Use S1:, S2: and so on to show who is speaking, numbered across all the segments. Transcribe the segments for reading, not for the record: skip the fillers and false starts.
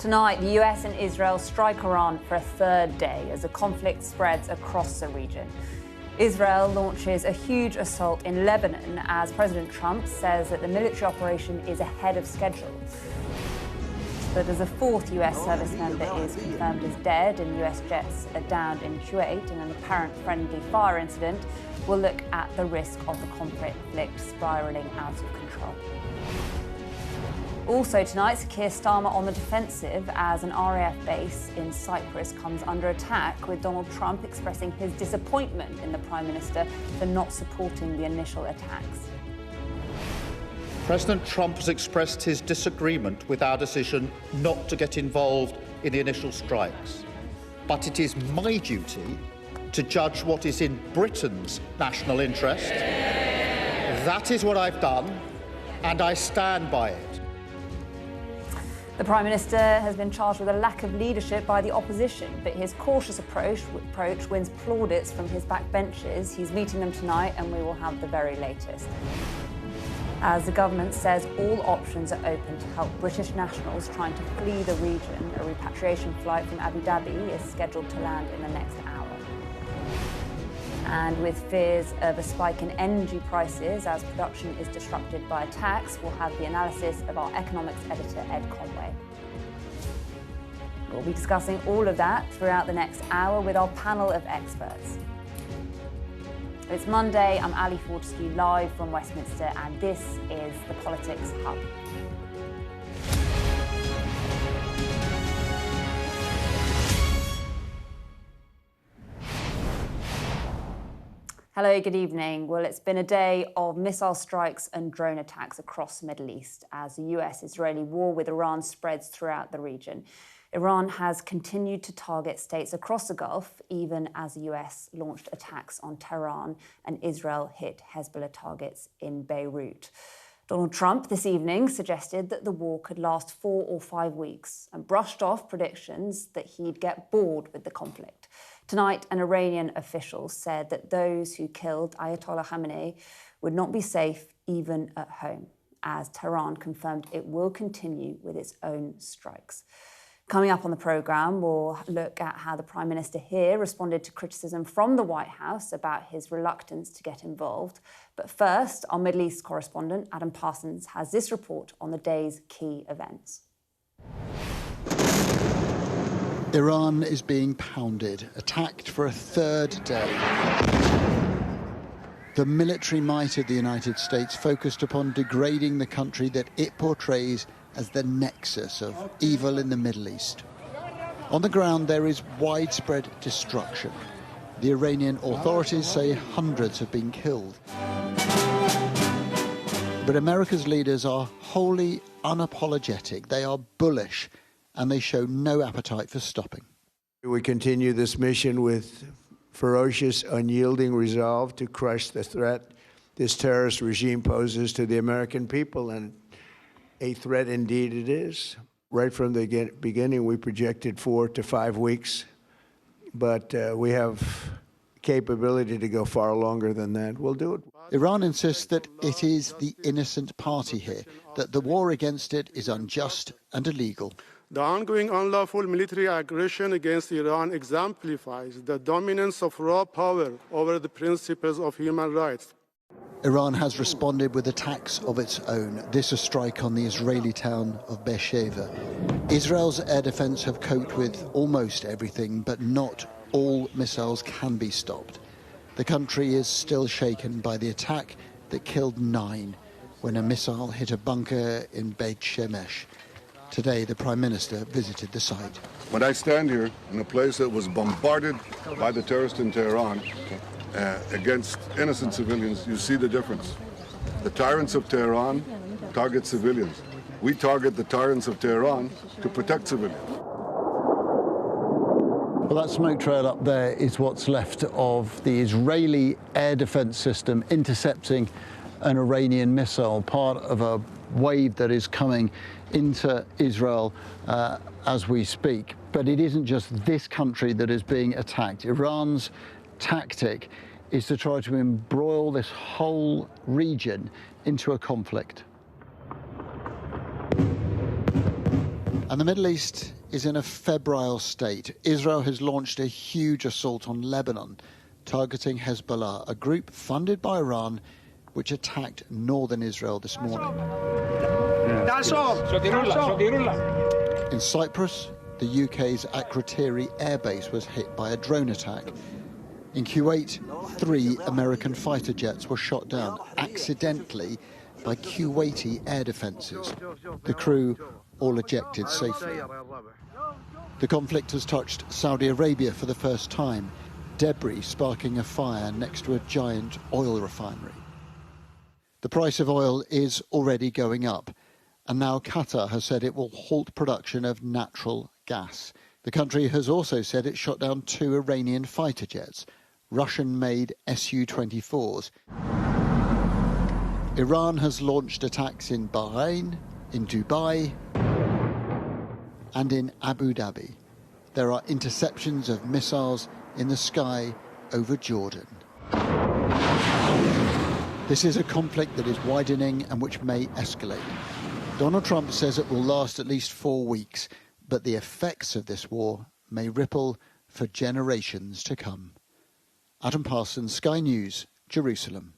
S1: Tonight, the US and Israel strike Iran for a third day as the conflict spreads across the region. Israel launches a huge assault in Lebanon as President Trump says that the military operation is ahead of schedule. But as a fourth US service member is confirmed as dead and US jets are downed in Kuwait in an apparent friendly fire incident, we'll look at the risk of the conflict spiralling out of control. Also tonight, Keir Starmer on the defensive as an RAF base in Cyprus comes under attack, with Donald Trump expressing his disappointment in the Prime Minister for not supporting the initial attacks.
S2: President Trump has expressed his disagreement with our decision not to get involved in the initial strikes. But it is my duty to judge what is in Britain's national interest. That is what I've done, and I stand by it.
S1: The Prime Minister has been charged with a lack of leadership by the opposition, but his cautious approach wins plaudits from his backbenchers. He's meeting them tonight, and we will have the very latest. As the government says all options are open to help British nationals trying to flee the region, a repatriation flight from Abu Dhabi is scheduled to land in the next hour. And with fears of a spike in energy prices as production is disrupted by attacks, we'll have the analysis of our economics editor, Ed Conway. We'll be discussing all of that throughout the next hour with our panel of experts. It's Monday, I'm Ali Fortescue live from Westminster, and this is the Politics Hub. Hello, good evening. Well, it's been a day of missile strikes and drone attacks across the Middle East as the US-Israeli war with Iran spreads throughout the region. Iran has continued to target states across the Gulf, even as the US launched attacks on Tehran and Israel hit Hezbollah targets in Beirut. Donald Trump this evening suggested that the war could last 4 or 5 weeks and brushed off predictions that he'd get bored with the conflict. Tonight, an Iranian official said that those who killed Ayatollah Khamenei would not be safe even at home, as Tehran confirmed it will continue with its own strikes. Coming up on the programme, we'll look at how the Prime Minister here responded to criticism from the White House about his reluctance to get involved. But first, our Middle East correspondent, Adam Parsons, has this report on the day's key events.
S3: Iran is being pounded, attacked for a third day. The military might of the United States focused upon degrading the country that it portrays as the nexus of evil in the Middle East. On the ground, there is widespread destruction. The Iranian authorities say hundreds have been killed. But America's leaders are wholly unapologetic. They are bullish, and they show no appetite for stopping.
S4: We continue this mission with ferocious, unyielding resolve to crush the threat this terrorist regime poses to the American people, and a threat indeed it is. Right from the beginning, we projected 4 to 5 weeks, but we have capability to go far longer than that. We'll do it.
S3: Iran insists that it is the innocent party here, that the war against it is unjust and illegal.
S5: The ongoing unlawful military aggression against Iran exemplifies the dominance of raw power over the principles of human rights.
S3: Iran has responded with attacks of its own. This a strike on the Israeli town of Beersheva. Israel's air defense have coped with almost everything, but not all missiles can be stopped. The country is still shaken by the attack that killed 9 when a missile hit a bunker in Beit Shemesh. Today, the Prime Minister visited the site.
S6: When I stand here in a place that was bombarded by the terrorists in Tehran against innocent civilians, you see the difference. The tyrants of Tehran target civilians. We target the tyrants of Tehran to protect civilians.
S3: Well, that smoke trail up there is what's left of the Israeli air defense system intercepting an Iranian missile, part of a wave that is coming into Israel as we speak. But it isn't just this country that is being attacked. Iran's tactic is to try to embroil this whole region into a conflict. And the Middle East is in a febrile state. Israel has launched a huge assault on Lebanon, targeting Hezbollah, a group funded by Iran, which attacked northern Israel this morning. In Cyprus, the UK's Akrotiri airbase was hit by a drone attack. In Kuwait, 3 American fighter jets were shot down accidentally by Kuwaiti air defences. The crew all ejected safely. The conflict has touched Saudi Arabia for the first time, debris sparking a fire next to a giant oil refinery. The price of oil is already going up, and now Qatar has said it will halt production of natural gas. The country has also said it shot down 2 Iranian fighter jets, Russian-made Su-24s. Iran has launched attacks in Bahrain, in Dubai, and in Abu Dhabi. There are interceptions of missiles in the sky over Jordan. This is a conflict that is widening and which may escalate. Donald Trump says it will last at least 4 weeks, but the effects of this war may ripple for generations to come. Adam Parsons, Sky News, Jerusalem.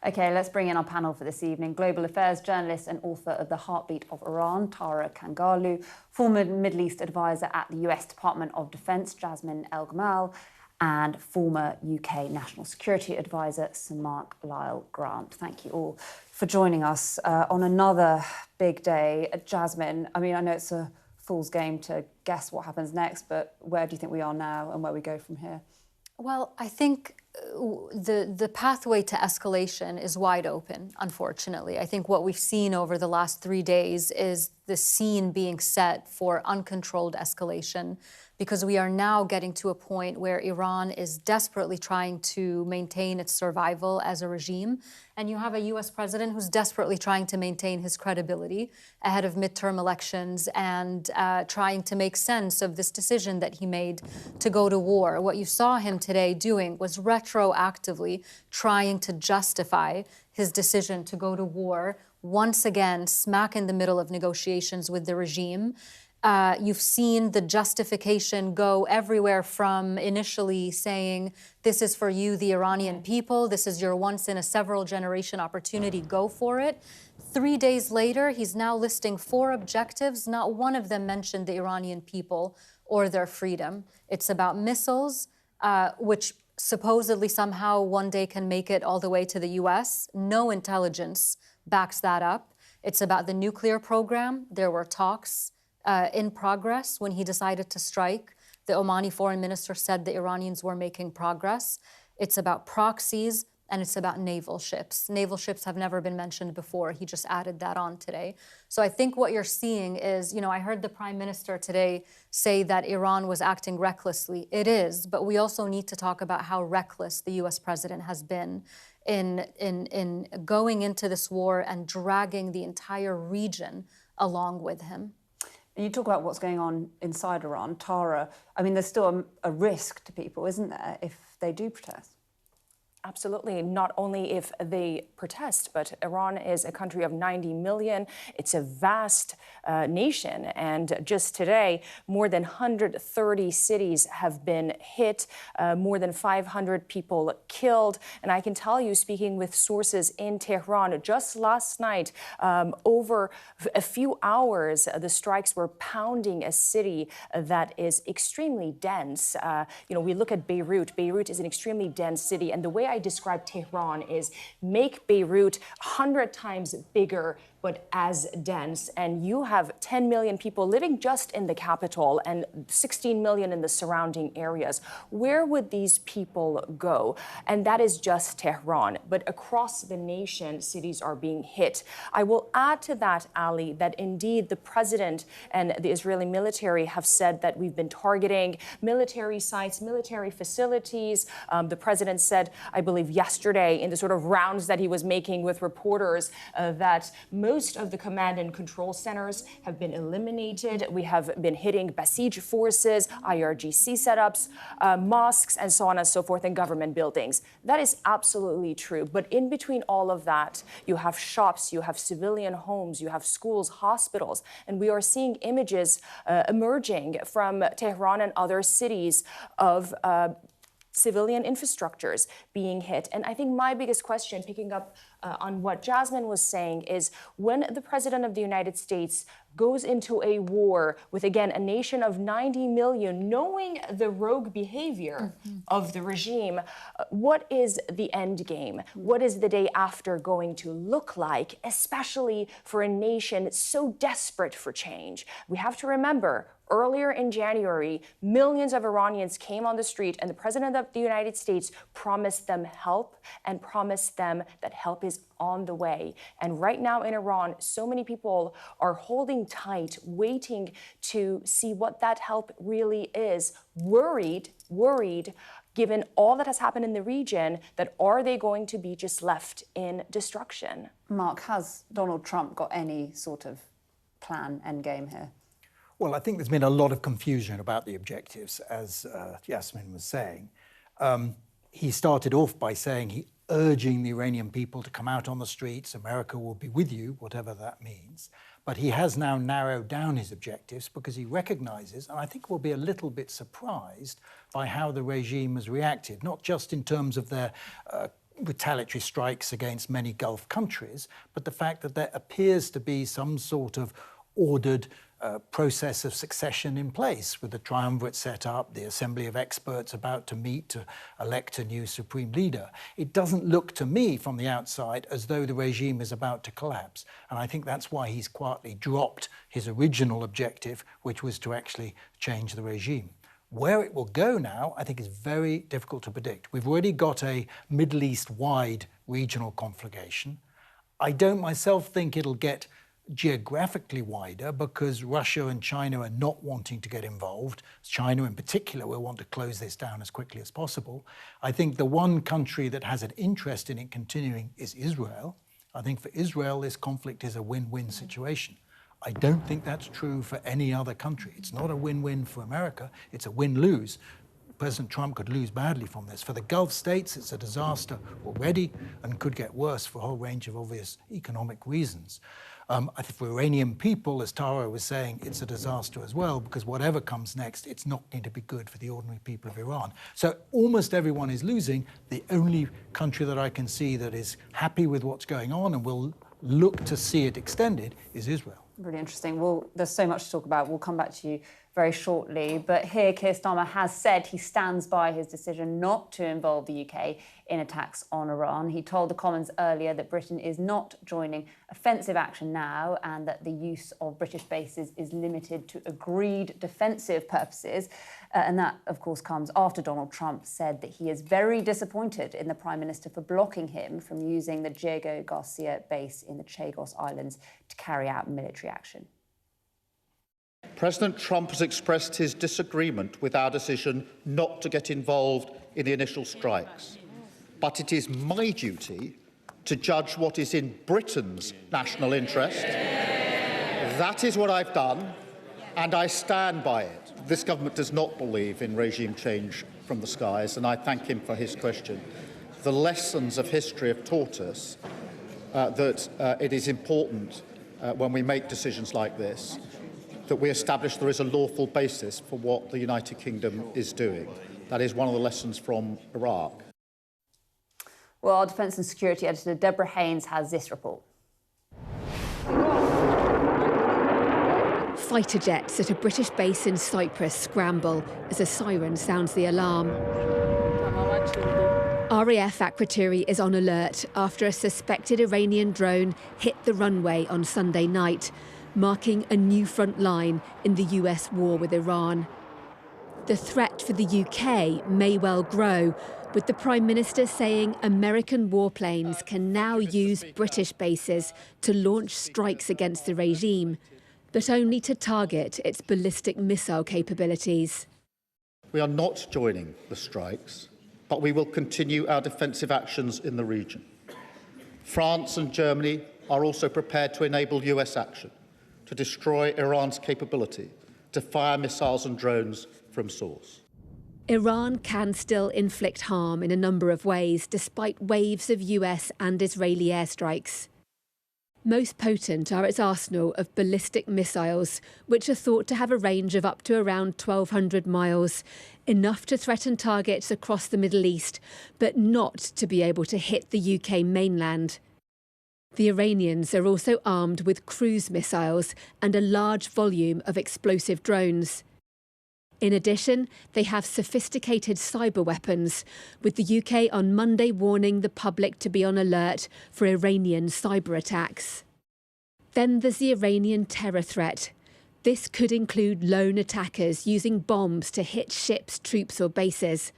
S1: OK, let's bring in our panel for this evening. Global affairs journalist and author of The Heartbeat of Iran, Tara Kangarloo, former Middle East advisor at the US Department of Defense, Jasmine El-Gamal, and former UK National Security Advisor, Sir Mark Lyle Grant. Thank you all for joining us on another big day. Jasmine, I mean, I know it's a fool's game to guess what happens next, but where do you think we are now and where we go from here?
S7: Well, I think the pathway to escalation is wide open, unfortunately. I think what we've seen over the last 3 days is the scene being set for uncontrolled escalation, because we are now getting to a point where Iran is desperately trying to maintain its survival as a regime. And you have a US president who's desperately trying to maintain his credibility ahead of midterm elections and trying to make sense of this decision that he made to go to war. What you saw him today doing was retroactively trying to justify his decision to go to war, once again, smack in the middle of negotiations with the regime. You've seen the justification go everywhere from initially saying, this is for you, the Iranian people, this is your once in a several generation opportunity, go for it. 3 days later, he's now listing 4 objectives. Not one of them mentioned the Iranian people or their freedom. It's about missiles, which supposedly somehow one day can make it all the way to the US. No intelligence backs that up. It's about the nuclear program. There were talks in progress when he decided to strike. The Omani foreign minister said the Iranians were making progress. It's about proxies, and it's about naval ships. Naval ships have never been mentioned before. He just added that on today. So I think what you're seeing is, you know, I heard the prime minister today say that Iran was acting recklessly. It is, but we also need to talk about how reckless the US president has been in going into this war and dragging the entire region along with him.
S1: And you talk about what's going on inside Iran. Tara, I mean, there's still a risk to people, isn't there, if they do protest?
S8: Absolutely. Not only if they protest, but Iran is a country of 90 million. It's a vast nation. And just today, more than 130 cities have been hit, more than 500 people killed. And I can tell you, speaking with sources in Tehran, just last night, over a few hours, the strikes were pounding a city that is extremely dense. We look at Beirut. Beirut is an extremely dense city. And the way I describe Tehran is make Beirut 100 times bigger, but as dense. And you have 10 million people living just in the capital and 16 million in the surrounding areas. Where would these people go? And that is just Tehran. But across the nation, cities are being hit. I will add to that, Ali, that indeed the president and the Israeli military have said that we've been targeting military sites, military facilities. The president said, I believe yesterday, in the sort of rounds that he was making with reporters, that most Most of the command and control centers have been eliminated. We have been hitting Basij forces, IRGC setups, mosques, and so on and so forth, and government buildings. That is absolutely true. But in between all of that, you have shops, you have civilian homes, you have schools, hospitals, and we are seeing images emerging from Tehran and other cities of civilian infrastructures being hit. And I think my biggest question, picking up on what Jasmine was saying, is when the President of the United States goes into a war with, again, a nation of 90 million, knowing the rogue behavior of the regime, what is the end game? What is the day after going to look like, especially for a nation so desperate for change? We have to remember, earlier in January, millions of Iranians came on the street, and the President of the United States promised them help and promised them that help is on the way. And right now in Iran, so many people are holding tight, waiting to see what that help really is, worried, given all that has happened in the region, that are they going to be just left in destruction?
S1: Mark, has Donald Trump got any sort of plan, endgame here?
S9: Well, I think there's been a lot of confusion about the objectives, as Yasmin was saying. He started off by saying urging the Iranian people to come out on the streets. America will be with you, whatever that means. But he has now narrowed down his objectives because he recognizes, and I think will be a little bit surprised by how the regime has reacted, not just in terms of their retaliatory strikes against many Gulf countries, but the fact that there appears to be some sort of ordered process of succession in place, with the triumvirate set up, the assembly of experts about to meet to elect a new supreme leader. It doesn't look to me from the outside as though the regime is about to collapse. And I think that's why he's quietly dropped his original objective, which was to actually change the regime. Where it will go now, I think, is very difficult to predict. We've already got a Middle East-wide regional conflagration. I don't myself think it'll get geographically wider because Russia and China are not wanting to get involved. China in particular will want to close this down as quickly as possible. I think the one country that has an interest in it continuing is Israel. I think for Israel, this conflict is a win-win situation. I don't think that's true for any other country. It's not a win-win for America, it's a win-lose. President Trump could lose badly from this. For the Gulf states, it's a disaster already and could get worse for a whole range of obvious economic reasons. I think for Iranian people, as Tara was saying, it's a disaster as well, because whatever comes next, it's not going to be good for the ordinary people of Iran. So almost everyone is losing. The only country that I can see that is happy with what's going on and will look to see it extended is Israel.
S1: Really interesting. Well, there's so much to talk about. We'll come back to you very shortly. But here, Keir Starmer has said he stands by his decision not to involve the UK in attacks on Iran. He told the Commons earlier that Britain is not joining offensive action now and that the use of British bases is limited to agreed defensive purposes. And that, of course, comes after Donald Trump said that he is very disappointed in the Prime Minister for blocking him from using the Diego Garcia base in the Chagos Islands to carry out military action.
S2: President Trump has expressed his disagreement with our decision not to get involved in the initial strikes. But it is my duty to judge what is in Britain's national interest. That is what I've done, and I stand by it. This government does not believe in regime change from the skies, and I thank him for his question. The lessons of history have taught us that it is important when we make decisions like this that we establish there is a lawful basis for what the United Kingdom is doing. That is one of the lessons from Iraq.
S1: Well, our Defence and Security Editor Deborah Haynes has this report.
S10: Fighter jets at a British base in Cyprus scramble as a siren sounds the alarm. RAF Akrotiri is on alert after a suspected Iranian drone hit the runway on Sunday night, marking a new front line in the US war with Iran. The threat for the UK may well grow, with the Prime Minister saying American warplanes can now use British bases to launch strikes against the regime, but only to target its ballistic missile capabilities.
S2: We are not joining the strikes, but we will continue our defensive actions in the region. France and Germany are also prepared to enable US action to destroy Iran's capability to fire missiles and drones from source.
S10: Iran can still inflict harm in a number of ways, despite waves of US and Israeli airstrikes. Most potent are its arsenal of ballistic missiles, which are thought to have a range of up to around 1,200 miles, enough to threaten targets across the Middle East, but not to be able to hit the UK mainland. The Iranians are also armed with cruise missiles and a large volume of explosive drones. In addition, they have sophisticated cyber weapons, with the UK on Monday warning the public to be on alert for Iranian cyber attacks. Then there's the Iranian terror threat. This could include lone attackers using bombs to hit ships, troops or bases.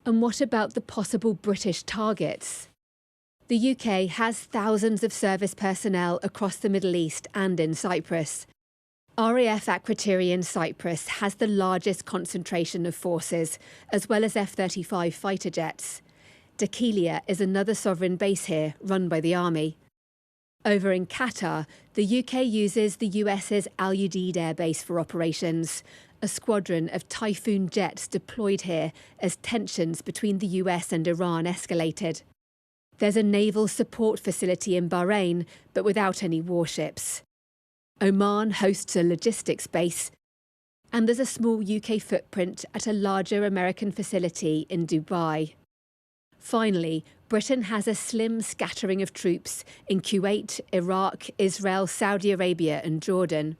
S10: And what about the possible British targets? The UK has thousands of service personnel across the Middle East and in Cyprus. RAF Akrotiri in Cyprus has the largest concentration of forces, as well as F-35 fighter jets. Dakilia is another sovereign base here, run by the army. Over in Qatar, the UK uses the US's Al Udeid Air Base for operations, a squadron of Typhoon jets deployed here as tensions between the US and Iran escalated. There's a naval support facility in Bahrain, but without any warships. Oman hosts a logistics base, and there's a small UK footprint at a larger American facility in Dubai. Finally, Britain has a slim scattering of troops in Kuwait, Iraq, Israel, Saudi Arabia and Jordan.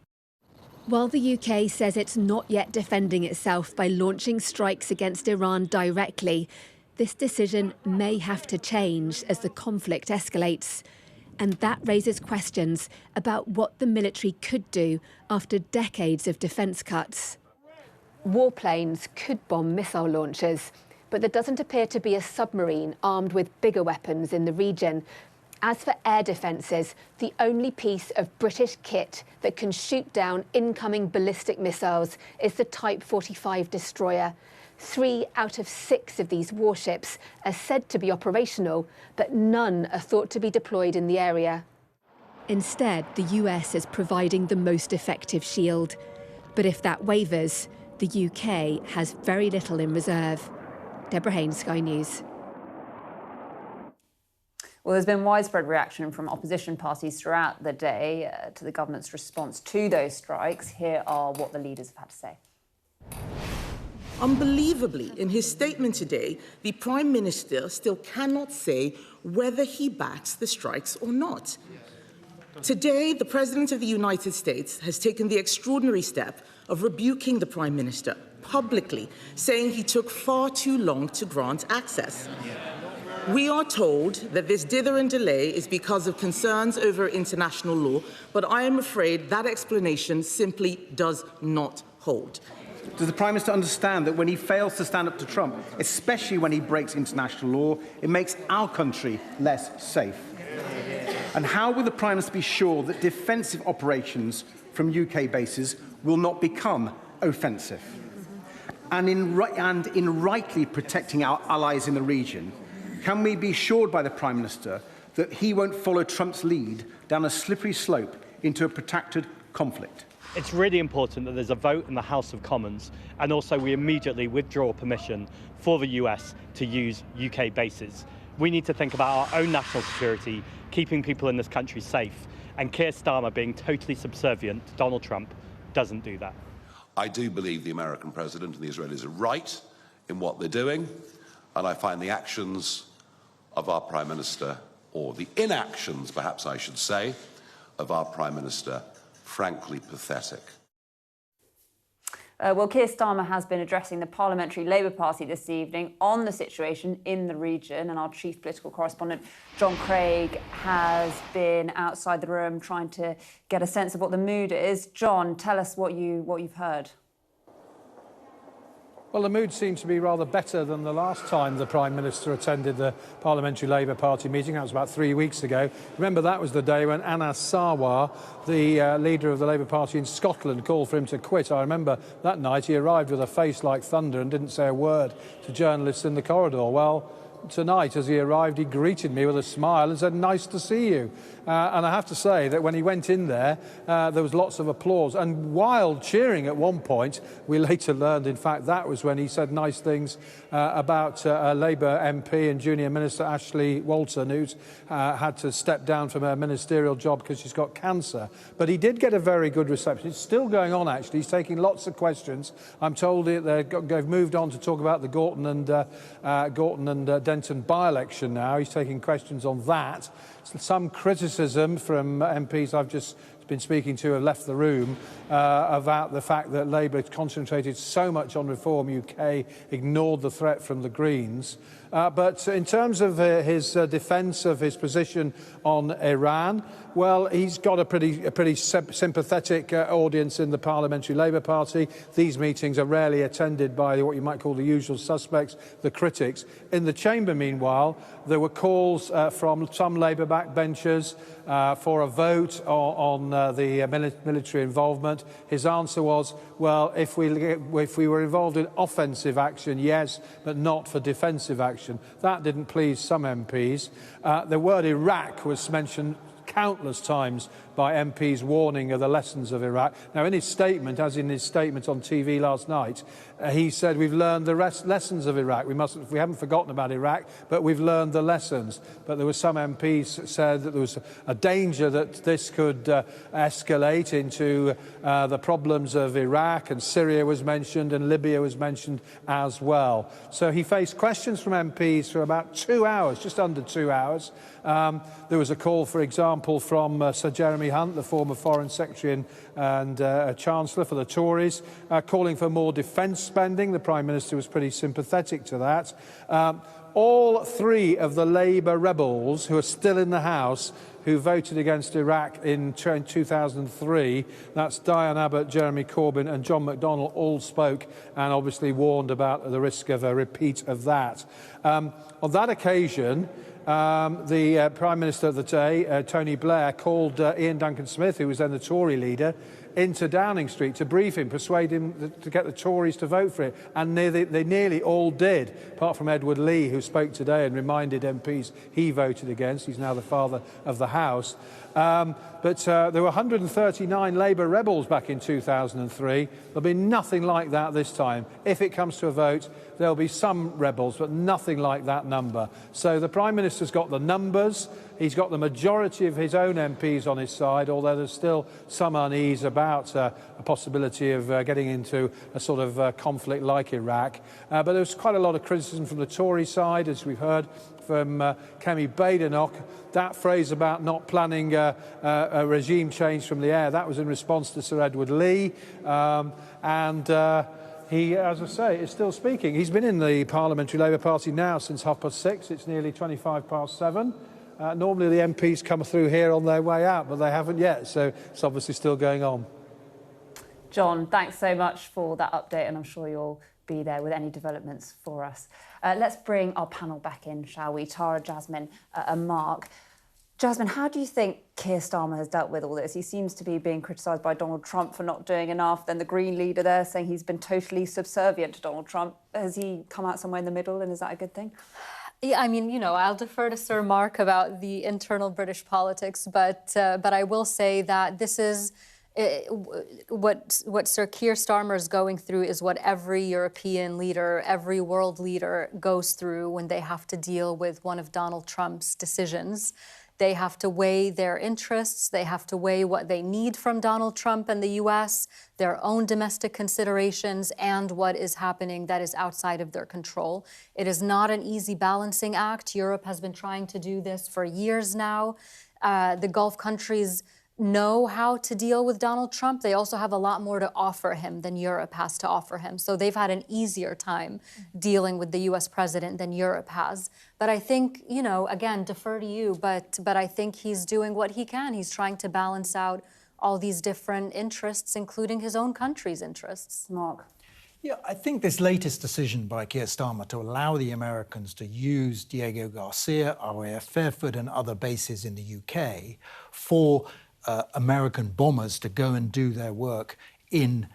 S10: While the UK says it's not yet defending itself by launching strikes against Iran directly, this decision may have to change as the conflict escalates. And that raises questions about what the military could do after decades of defence cuts. Warplanes could bomb missile launchers, but there doesn't appear to be a submarine armed with bigger weapons in the region. As for air defences, the only piece of British kit that can shoot down incoming ballistic missiles is the Type 45 destroyer. 3 out of 6 of these warships are said to be operational, but none are thought to be deployed in the area. Instead, the US is providing the most effective shield. But if that wavers, the UK has very little in reserve. Deborah Haynes, Sky News.
S1: Well, there's been widespread reaction from opposition parties throughout the day to the government's response to those strikes. Here are what the leaders have had to say.
S11: Unbelievably, in his statement today, the Prime Minister still cannot say whether he backs the strikes or not. Today, the President of the United States has taken the extraordinary step of rebuking the Prime Minister publicly, saying he took far too long to grant access. We are told that this dither and delay is because of concerns over international law, but I am afraid that explanation simply does not hold.
S12: Does the Prime Minister understand that when he fails to stand up to Trump, especially when he breaks international law, it makes our country less safe? And how will the Prime Minister be sure that defensive operations from UK bases will not become offensive? And in rightly protecting our allies in the region, can we be assured by the Prime Minister that he won't follow Trump's lead down a slippery slope into a protracted conflict?
S13: It's really important that there's a vote in the House of Commons, and also we immediately withdraw permission for the US to use UK bases. We need to think about our own national security, keeping people in this country safe, and Keir Starmer being totally subservient to Donald Trump doesn't do that.
S14: I do believe the American president and the Israelis are right in what they're doing, and I find the actions of our Prime Minister, or the inactions, perhaps I should say, of our Prime Minister, frankly pathetic.
S1: Well, Keir Starmer has been addressing the Parliamentary Labour Party this evening on the situation in the region, and our chief political correspondent, John Craig, has been outside the room trying to get a sense of what the mood is. John, tell us what you've heard.
S15: Well, the mood seems to be rather better than the last time the Prime Minister attended the Parliamentary Labour Party meeting. That was about 3 weeks ago. Remember, that was the day when Anas Sarwar, the leader of the Labour Party in Scotland, called for him to quit. I remember that night he arrived with a face like thunder and didn't say a word to journalists in the corridor. Well, tonight, as he arrived, he greeted me with a smile and said, "Nice to see you." And I have to say that when he went in there, there was lots of applause and wild cheering at one point. We later learned, in fact, that was when he said nice things about a Labour MP and junior minister, Ashley Walton, who's had to step down from her ministerial job because she's got cancer. But he did get a very good reception. It's still going on, actually. He's taking lots of questions. I'm told they've moved on to talk about the Gorton and Denton by-election now. He's taking questions on that. Some criticism from MPs I've just been speaking to have left the room about the fact that Labour concentrated so much on Reform UK, ignored the threat from the Greens. But in terms of his defence of his position on Iran, well, he's got a pretty sympathetic audience in the Parliamentary Labour Party. These meetings are rarely attended by what you might call the usual suspects, the critics. In the chamber, meanwhile, there were calls from some Labour backbenchers for a vote on the military involvement. His answer was, well, if we were involved in offensive action, yes, but not for defensive action. That didn't please some MPs. The word Iraq was mentioned countless times by MPs warning of the lessons of Iraq. Now, in his statement, as in his statement on TV last night, he said we've learned the lessons of Iraq. We haven't forgotten about Iraq, but we've learned the lessons. But there were some MPs said that there was a danger that this could escalate into the problems of Iraq, and Syria was mentioned, and Libya was mentioned as well. So he faced questions from MPs for about 2 hours, just under 2 hours. There was a call, for example, from Sir Jeremy Hunt, the former Foreign Secretary and Chancellor for the Tories, calling for more defence spending. The Prime Minister was pretty sympathetic to that. All three of the Labour rebels who are still in the House who voted against Iraq in 2003, that's Diane Abbott, Jeremy Corbyn and John McDonnell, all spoke and obviously warned about the risk of a repeat of that. On that occasion, the Prime Minister of the day, Tony Blair, called Ian Duncan Smith, who was then the Tory leader, into Downing Street to brief him, persuade him to get the Tories to vote for it. And they nearly all did, apart from Edward Lee, who spoke today and reminded MPs he voted against. He's now the father of the House. But there were 139 Labour rebels back in 2003. There'll be nothing like that this time. If it comes to a vote, there'll be some rebels, but nothing like that number. So the Prime Minister's got the numbers. He's got the majority of his own MPs on his side, although there's still some unease about a possibility of getting into a sort of conflict like Iraq. But there's quite a lot of criticism from the Tory side, as we've heard from Kemi Badenoch. That phrase about not planning a regime change from the air, that was in response to Sir Edward Lee. He, as I say, is still speaking. He's been in the Parliamentary Labour Party now since 6:30. It's nearly 7:25. Normally the MPs come through here on their way out, but they haven't yet, so it's obviously still going on.
S1: John, thanks so much for that update, and I'm sure you'll be there with any developments for us. Let's bring our panel back in, shall we? Tara, Jasmine and Mark. Jasmine, how do you think Keir Starmer has dealt with all this? He seems to be being criticised by Donald Trump for not doing enough. Then the Green leader there saying he's been totally subservient to Donald Trump. Has he come out somewhere in the middle, and is that a good thing?
S7: Yeah, I mean, I'll defer to Sir Mark about the internal British politics, but I will say that this is what Sir Keir Starmer is going through is what every European leader, every world leader goes through when they have to deal with one of Donald Trump's decisions. They have to weigh their interests. They have to weigh what they need from Donald Trump and the U.S., their own domestic considerations, and what is happening that is outside of their control. It is not an easy balancing act. Europe has been trying to do this for years now. The Gulf countries know how to deal with Donald Trump. They also have a lot more to offer him than Europe has to offer him. So they've had an easier time dealing with the U.S. president than Europe has. But I think, again, defer to you, but I think he's doing what he can. He's trying to balance out all these different interests, including his own country's interests.
S1: Mark.
S9: Yeah, I think this latest decision by Keir Starmer to allow the Americans to use Diego Garcia, RAF Fairford and other bases in the UK for American bombers to go and do their work in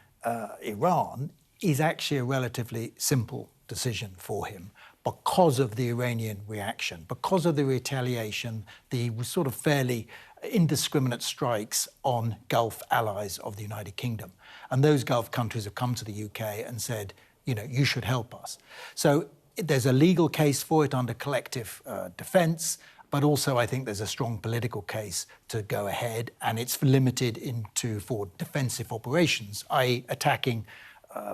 S9: Iran is actually a relatively simple decision for him. because of the Iranian reaction, because of the retaliation, the sort of fairly indiscriminate strikes on Gulf allies of the United Kingdom. And those Gulf countries have come to the UK and said, you know, you should help us. So there's a legal case for it under collective defence, but also I think there's a strong political case to go ahead, and it's limited for defensive operations, i.e. attacking,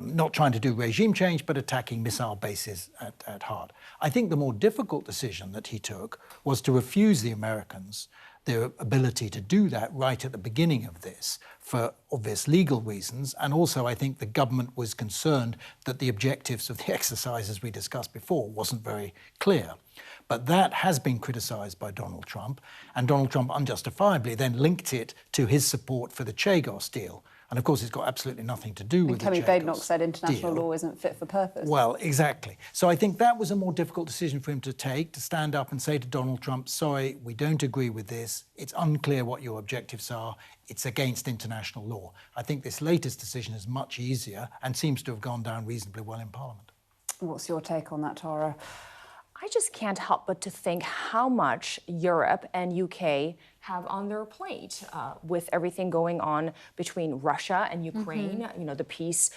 S9: not trying to do regime change, but attacking missile bases at heart. I think the more difficult decision that he took was to refuse the Americans their ability to do that right at the beginning of this for obvious legal reasons. And also I think the government was concerned that the objectives of the exercise, as we discussed before, wasn't very clear. But that has been criticised by Donald Trump, and Donald Trump unjustifiably then linked it to his support for the Chagos deal. And of course, it's got absolutely nothing to do with the Chagos
S1: Kemi Badenoch said international
S9: deal.
S1: law isn't fit for purpose.
S9: Well, exactly. So I think that was a more difficult decision for him to take, to stand up and say to Donald Trump, sorry, we don't agree with this. It's unclear what your objectives are. It's against international law. I think this latest decision is much easier and seems to have gone down reasonably well in Parliament.
S1: What's your take on that, Tara?
S8: I just can't help but to think how much Europe and UK have on their plate with everything going on between Russia and Ukraine, you know, the peace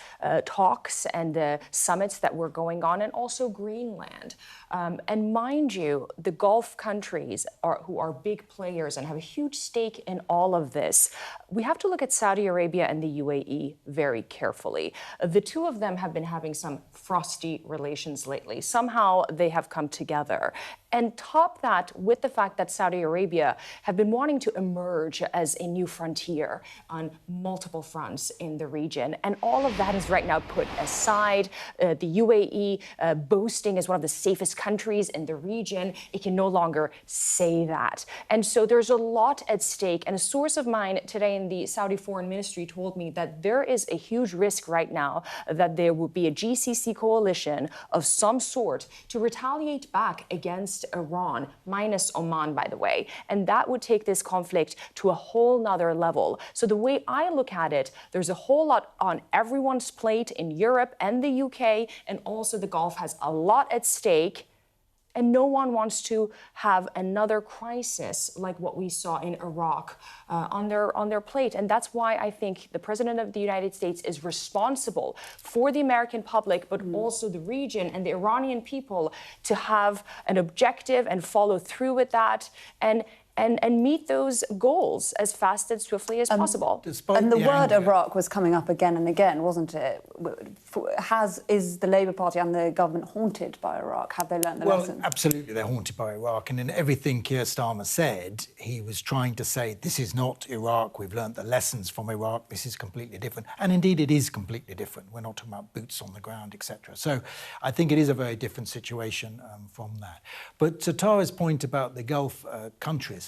S8: talks and the summits that were going on, and also Greenland. And mind you, the Gulf countries who are big players and have a huge stake in all of this, we have to look at Saudi Arabia and the UAE very carefully. The two of them have been having some frosty relations lately. Somehow they have come together. And top that with the fact that Saudi Arabia have been wanting to emerge as a new frontier on multiple fronts in the region. And all of that is right now put aside. The UAE boasting as one of the safest countries in the region. It can no longer say that. And so there's a lot at stake. And a source of mine today in the Saudi Foreign Ministry told me that there is a huge risk right now that there will be a GCC coalition of some sort to retaliate back against Iran, minus Oman, by the way. And that would take this conflict to a whole nother level. So the way I look at it, there's a whole lot on everyone's plate in Europe and the UK, and also the Gulf has a lot at stake. And no one wants to have another crisis like what we saw in Iraq on their plate. And that's why I think the President of the United States is responsible for the American public, but also the region and the Iranian people to have an objective and follow through with that and meet those goals as fast and swiftly as possible.
S1: And the word Iraq was coming up again and again, wasn't it? Is the Labour Party and the government haunted by Iraq? Have they learned the lesson?
S9: Well, absolutely, they're haunted by Iraq. And in everything Keir Starmer said, he was trying to say, this is not Iraq. We've learned the lessons from Iraq. This is completely different. And indeed, it is completely different. We're not talking about boots on the ground, etc. So I think it is a very different situation from that. But to Tara's point about the Gulf countries,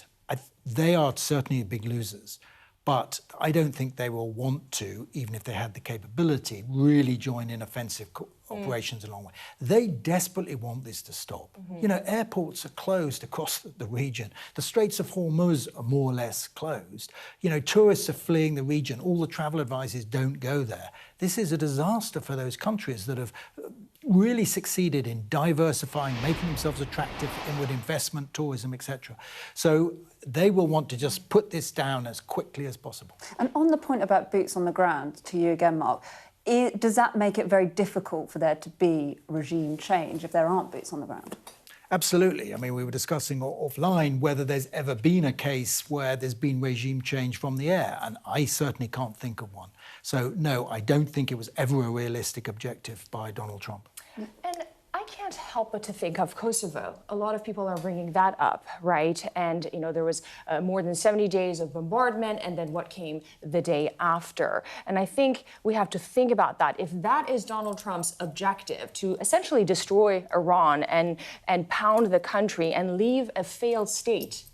S9: they are certainly big losers, but I don't think they will want to, even if they had the capability, really join in offensive operations along the way. They desperately want this to stop. You know, airports are closed across the region. The Straits of Hormuz are more or less closed. You know, tourists are fleeing the region. All the travel advices don't go there. This is a disaster for those countries that have really succeeded in diversifying, making themselves attractive for inward investment, tourism, etc. So they will want to just put this down as quickly as possible.
S1: And on the point about boots on the ground, to you again, Mark, does that make it very difficult for there to be regime change if there aren't boots on the ground?
S9: Absolutely. I mean, we were discussing offline whether there's ever been a case where there's been regime change from the air, and I certainly can't think of one. So, no, I don't think it was ever a realistic objective by Donald Trump.
S8: And I can't help but to think of Kosovo. A lot of people are bringing that up, right? And, you know, there was more than 70 days of bombardment, and then what came the day after. And I think we have to think about that. If that is Donald Trump's objective, to essentially destroy Iran and pound the country and leave a failed state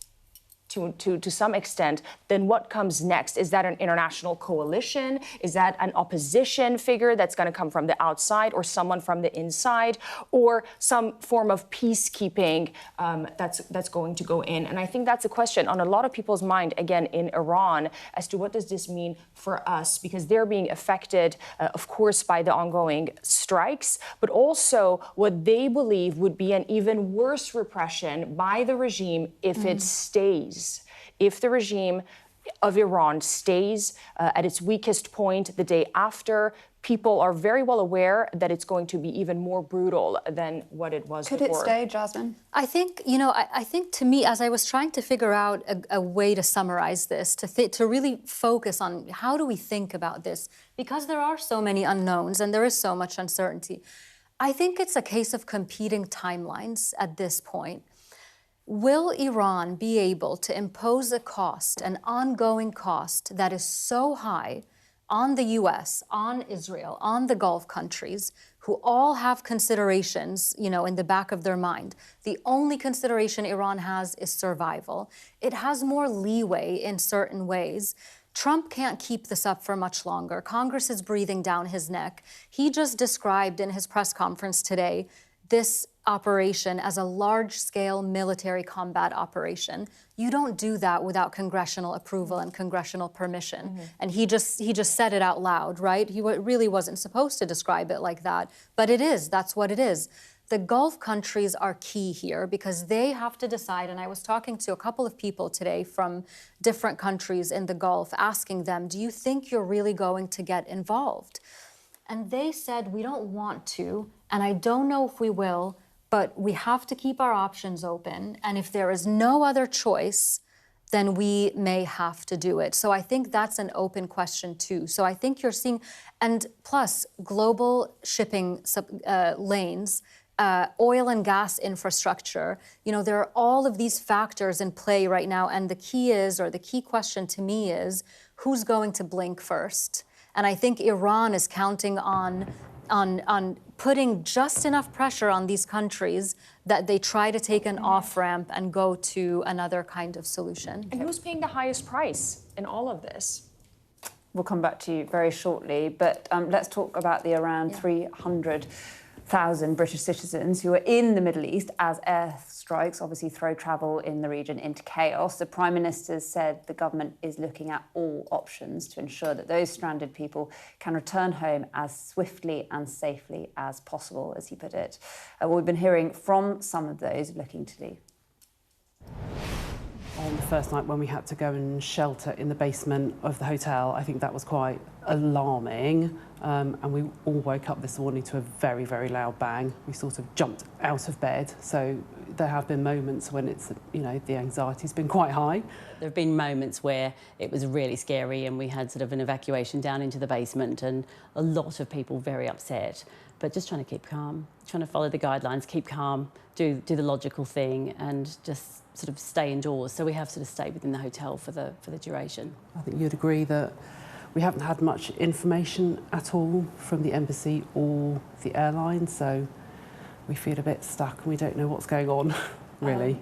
S8: to some extent, then what comes next? Is that an international coalition? Is that an opposition figure that's going to come from the outside, or someone from the inside, or some form of peacekeeping that's going to go in? And I think that's a question on a lot of people's mind, again, in Iran, as to what does this mean for us, because they're being affected, of course, by the ongoing strikes, but also what they believe would be an even worse repression by the regime if it stays. If the regime of Iran stays at its weakest point the day after, people are very well aware that it's going to be even more brutal than what it was before.
S1: Could it stay, Jasmine?
S7: I think, I think to me, as I was trying to figure out a way to summarize this, to really focus on how do we think about this, because there are so many unknowns and there is so much uncertainty, I think it's a case of competing timelines at this point. Will Iran be able to impose a cost, an ongoing cost that is so high on the US, on Israel, on the Gulf countries, who all have considerations, in the back of their mind? The only consideration Iran has is survival. It has more leeway in certain ways. Trump can't keep this up for much longer. Congress is breathing down his neck. He just described in his press conference today this operation as a large-scale military combat operation. You don't do that without congressional approval and congressional permission. And he just said it out loud, right? He really wasn't supposed to describe it like that, but it is. That's what it is. The Gulf countries are key here because they have to decide, and I was talking to a couple of people today from different countries in the Gulf, asking them, do you think you're really going to get involved? And they said, we don't want to, and I don't know if we will, but we have to keep our options open. And if there is no other choice, then we may have to do it. So I think that's an open question too. So I think you're seeing, and plus global shipping lanes, oil and gas infrastructure, there are all of these factors in play right now. And the key question to me is, who's going to blink first? And I think Iran is counting on putting just enough pressure on these countries that they try to take an off-ramp and go to another kind of solution.
S8: And who's paying the highest price in all of this?
S1: We'll come back to you very shortly, but let's talk about the around 300,000 British citizens who are in the Middle East as airstrikes obviously throw travel in the region into chaos. The Prime Minister said the government is looking at all options to ensure that those stranded people can return home as swiftly and safely as possible, as he put it. We've been hearing from some of those looking to leave.
S16: On the first night when we had to go and shelter in the basement of the hotel, I think that was quite alarming. And we all woke up this morning to a very, very loud bang. We sort of jumped out of bed. So there have been moments when it's, the anxiety's been quite high.
S17: There have been moments where it was really scary and we had sort of an evacuation down into the basement and a lot of people very upset. But just trying to keep calm, trying to follow the guidelines, keep calm, do the logical thing and just sort of stay indoors. So we have sort of stayed within the hotel for the duration.
S16: I think you'd agree that we haven't had much information at all from the embassy or the airline, so we feel a bit stuck and we don't know what's going on, really.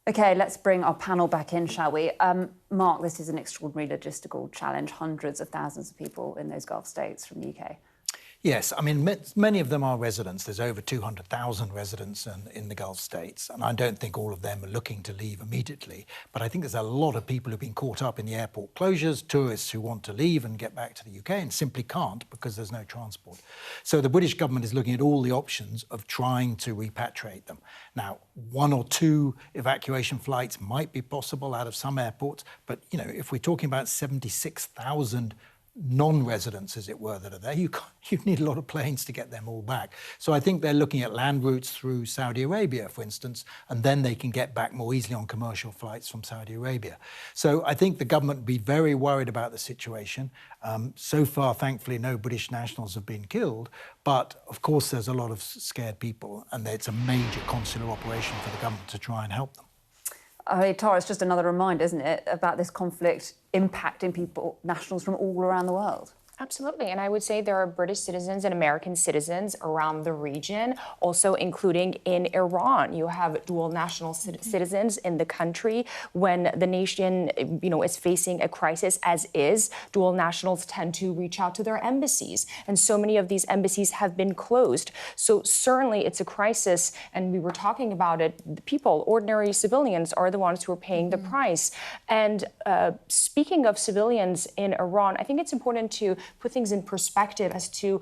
S1: OK, let's bring our panel back in, shall we? Mark, this is an extraordinary logistical challenge. Hundreds of thousands of people in those Gulf states from the UK.
S9: Yes, I mean, many of them are residents. There's over 200,000 residents in the Gulf states, and I don't think all of them are looking to leave immediately. But I think there's a lot of people who've been caught up in the airport closures, tourists who want to leave and get back to the UK and simply can't because there's no transport. So the British government is looking at all the options of trying to repatriate them. Now, 1 or 2 evacuation flights might be possible out of some airports, but, if we're talking about 76,000 non-residents, as it were, that are there, you need a lot of planes to get them all back. So I think they're looking at land routes through Saudi Arabia, for instance, and then they can get back more easily on commercial flights from Saudi Arabia. So I think the government would be very worried about the situation. So far, thankfully, no British nationals have been killed, but of course there's a lot of scared people, and it's a major consular operation for the government to try and help them.
S1: Tara, it's just another reminder, isn't it, about this conflict impacting people, nationals from all around the world.
S8: Absolutely. And I would say there are British citizens and American citizens around the region, also including in Iran. You have dual national citizens in the country. When the nation, is facing a crisis, as is, dual nationals tend to reach out to their embassies. And so many of these embassies have been closed. So certainly it's a crisis. And we were talking about it. The people, ordinary civilians, are the ones who are paying the price. And speaking of civilians in Iran, I think it's important to put things in perspective as to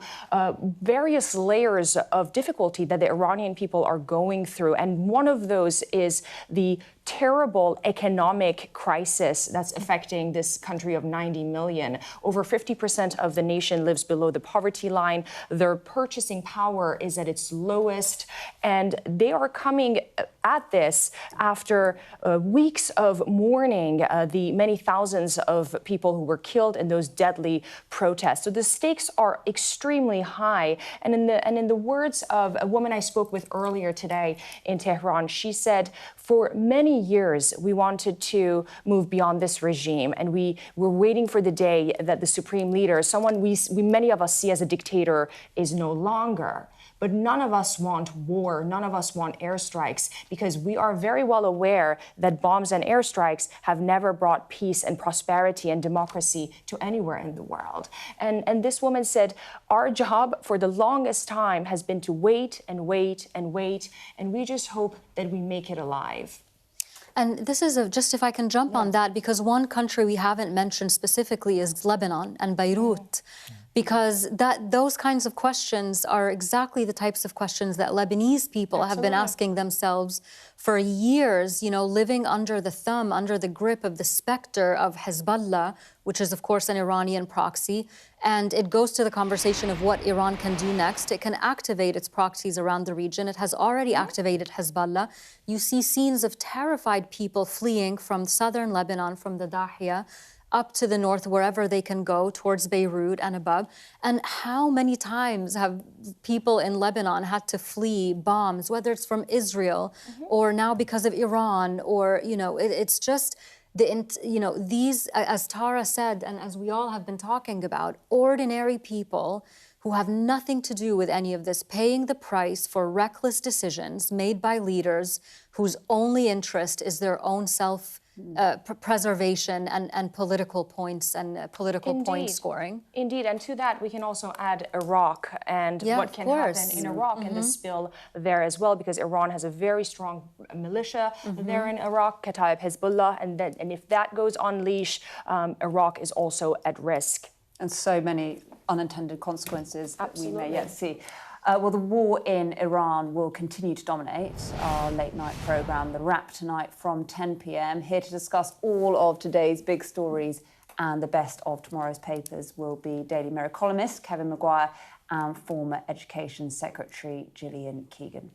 S8: various layers of difficulty that the Iranian people are going through. And one of those is the terrible economic crisis that's affecting this country of 90 million. Over 50% of the nation lives below the poverty line. Their purchasing power is at its lowest. And they are coming at this after weeks of mourning the many thousands of people who were killed in those deadly protests. So the stakes are extremely high. And in the words of a woman I spoke with earlier today in Tehran, she said, for many years, we wanted to move beyond this regime, and we were waiting for the day that the supreme leader, someone many of us see as a dictator, is no longer. But none of us want war. None of us want airstrikes, because we are very well aware that bombs and airstrikes have never brought peace and prosperity and democracy to anywhere in the world. And this woman said, our job for the longest time has been to wait and wait and wait, and we just hope that we make it alive.
S7: And this is just if I can jump on that, because one country we haven't mentioned specifically is Lebanon and Beirut. Because those kinds of questions are exactly the types of questions that Lebanese people have been asking themselves for years, living under the thumb, under the grip of the specter of Hezbollah, which is, of course, an Iranian proxy. And it goes to the conversation of what Iran can do next. It can activate its proxies around the region. It has already activated Hezbollah. You see scenes of terrified people fleeing from southern Lebanon, from the Dahia, up to the north, wherever they can go, towards Beirut and above. And how many times have people in Lebanon had to flee bombs, whether it's from Israel or now because of Iran, or, it's just, these, as Tara said, and as we all have been talking about, ordinary people who have nothing to do with any of this, paying the price for reckless decisions made by leaders whose only interest is their own preservation and political points and political point scoring.
S8: Indeed, and to that we can also add Iraq and what can happen in Iraq and the spill there as well, because Iran has a very strong militia there in Iraq, Kataib Hezbollah, and if that goes on leash, Iraq is also at risk.
S1: And so many unintended consequences that we may yet see. Well, the war in Iran will continue to dominate our late-night programme, The Wrap, tonight from 10 p.m. Here to discuss all of today's big stories and the best of tomorrow's papers will be Daily Mirror columnist Kevin Maguire and former Education Secretary Gillian Keegan.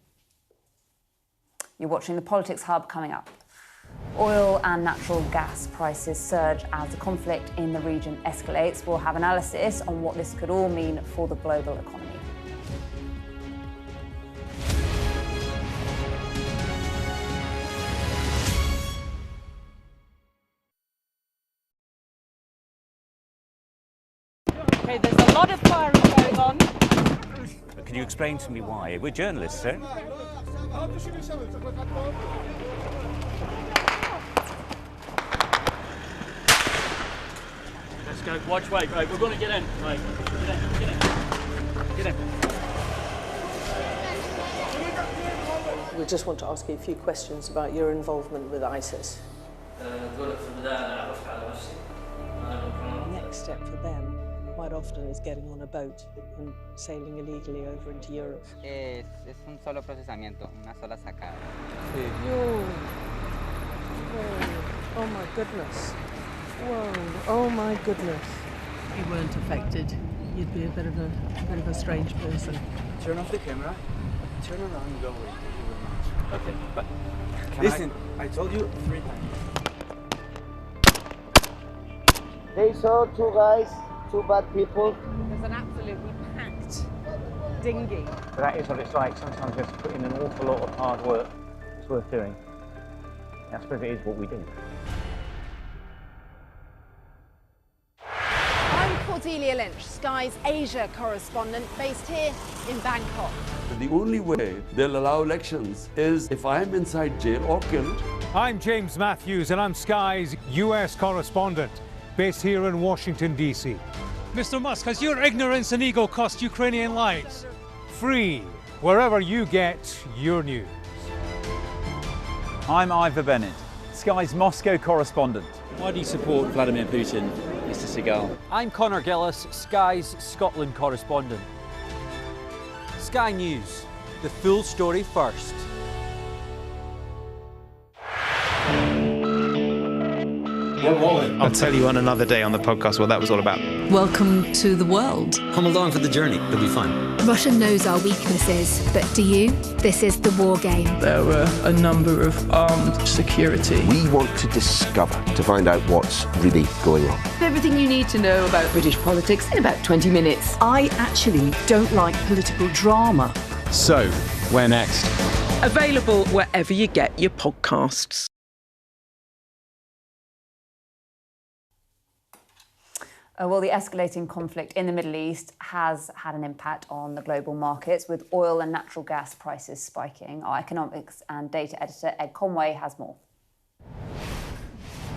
S1: You're watching the Politics Hub. Coming up. Oil and natural gas prices surge as the conflict in the region escalates. We'll have analysis on what this could all mean for the global economy.
S18: Okay, there's a lot of firing going on. Can you explain to me why? We're journalists, sir.
S19: Let's go. Watch, wait, right. We're going to get in. Right. Get in.
S20: We just want to ask you a few questions about your involvement with ISIS. Next step for them quite often is getting on a boat and sailing illegally over into Europe.
S21: Es un solo procesamiento, una sola sacada.
S20: Whoa. Oh my goodness. Whoa. Oh my goodness. If you weren't affected, you'd be a bit of a strange person.
S22: Turn off the camera, turn around and go away.
S19: Okay, but
S22: listen, I told you 3 times.
S23: They saw two guys, two bad people.
S20: There's an absolutely packed dinghy.
S19: But that is what it's like. Sometimes you have to put in an awful lot of hard work. It's worth doing. I suppose it is what we do.
S24: I'm called
S4: Cordelia Lynch, Sky's Asia correspondent based here in Bangkok.
S5: The only way they'll allow elections is if I'm inside jail or killed.
S15: I'm James Matthews and I'm Sky's US correspondent based here in Washington, D.C. Mr. Musk, has your ignorance and ego cost Ukrainian lives? Free, wherever you get your news.
S6: I'm Ivor Bennett, Sky's Moscow correspondent.
S24: Why do you support Vladimir Putin, Mr. Seagal?
S25: I'm Conor Gillis, Sky's Scotland correspondent. Sky News, the full story first.
S26: I'll tell you on another day on the podcast what that was all about.
S10: Welcome to the world.
S26: Come along for the journey, it'll be fun.
S10: Russia knows our weaknesses, but do you? This is the war game.
S20: There were a number of armed security.
S27: We want to discover, to find out what's really going on.
S28: Everything you need to know about British politics in about 20 minutes. I actually don't like political drama.
S26: So, where next?
S20: Available wherever you get your podcasts.
S1: Well, the escalating conflict in the Middle East has had an impact on the global markets, with oil and natural gas prices spiking. Our economics and data editor, Ed Conway, has more.